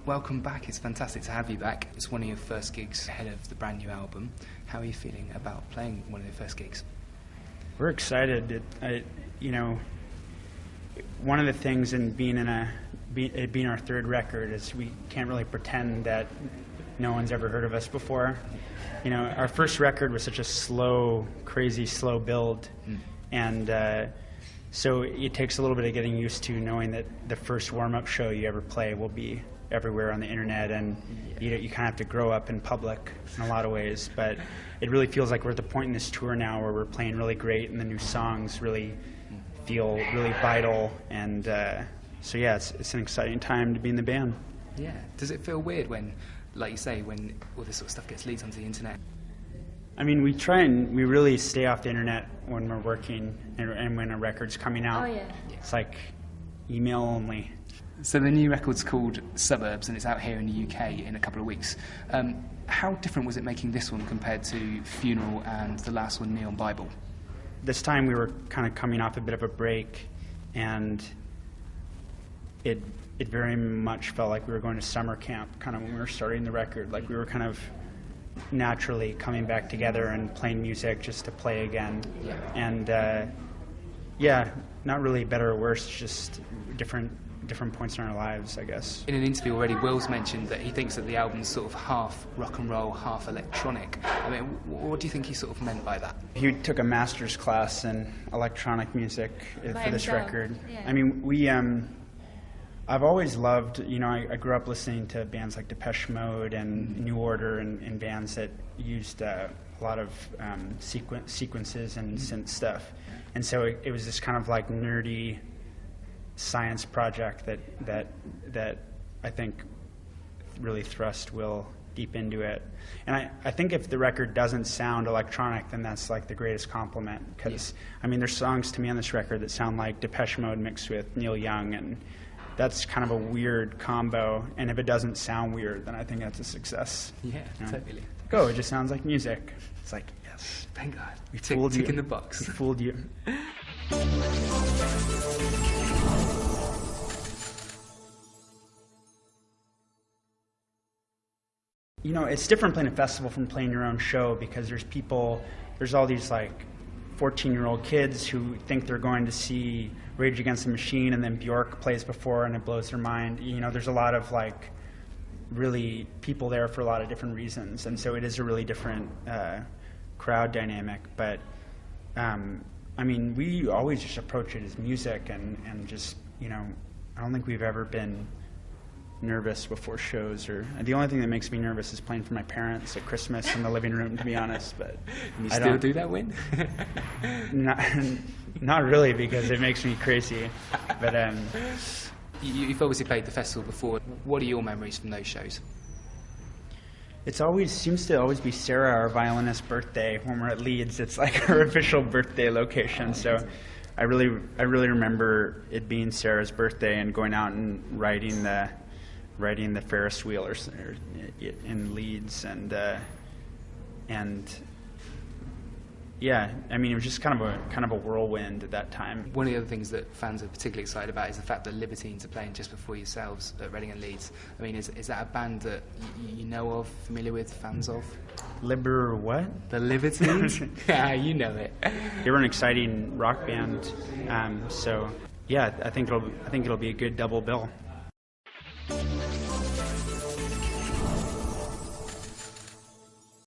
welcome back. It's fantastic to have you back. It's one of your first gigs ahead of the brand new album. How are you feeling about playing one of your first gigs? We're excited. One of the things in being our third record is we can't really pretend that no one's ever heard of us before. You know, our first record was such a crazy slow build, and so it takes a little bit of getting used to knowing that the first warm-up show you ever play will be everywhere on the internet, and you kind of have to grow up in public in a lot of ways. But it really feels like we're at the point in this tour now where we're playing really great, and the new songs really feel really vital, and so yeah, it's an exciting time to be in the band. Yeah. Does it feel weird when, like you say, when all this sort of stuff gets leaked onto the internet? I mean, we really stay off the internet when we're working and when a record's coming out. Oh, yeah. It's like email only. So the new record's called Suburbs, and it's out here in the UK in a couple of weeks. How different was it making this one compared to Funeral and the last one, Neon Bible? This time we were kind of coming off a bit of a break, and it very much felt like we were going to summer camp kind of when we were starting the record. Like we were kind of naturally coming back together and playing music just to play again. Yeah. And yeah, not really better or worse, just different points in our lives, I guess. In an interview already, Will's mentioned that he thinks that the album's sort of half rock and roll, half electronic. I mean, what do you think he sort of meant by that? He took a master's class in electronic music for this record. Yeah. I mean, I've always loved, I grew up listening to bands like Depeche Mode and New Order and bands that used a lot of sequences and synth stuff. And so it was this kind of like nerdy science project that I think really thrust Will deep into it. And I think if the record doesn't sound electronic, then that's like the greatest compliment, because I mean, there's songs to me on this record that sound like Depeche Mode mixed with Neil Young, and that's kind of a weird combo, and if it doesn't sound weird, then I think that's a success. Yeah, totally. It just sounds like music. It's like, yes, thank God. We fooled you. Tick in the box. We fooled you. It's different playing a festival from playing your own show, because there's all these like 14-year-old kids who think they're going to see Rage Against the Machine, and then Bjork plays before and it blows their mind. There's a lot of like really people there for a lot of different reasons, and so it is a really different crowd dynamic. But I mean, we always just approach it as music, and just I don't think we've ever been nervous before shows, or the only thing that makes me nervous is playing for my parents at Christmas in the living room, to be honest. But you still do that, Win? Not really, because it makes me crazy. But you've obviously played the festival before. What are your memories from those shows? It seems to always be Sarah, our violinist's birthday when we're at Leeds. It's like our official birthday location. So I really remember it being Sarah's birthday and going out and riding the Ferris wheel in Leeds, and yeah, I mean, it was just kind of a whirlwind at that time. One of the other things that fans are particularly excited about is the fact that Libertines are playing just before yourselves at Reading and Leeds. I mean, is that a band that you know of, familiar with, fans of? What? The Libertines? Yeah, you know it. They were an exciting rock band, so yeah, I think it'll be a good double bill.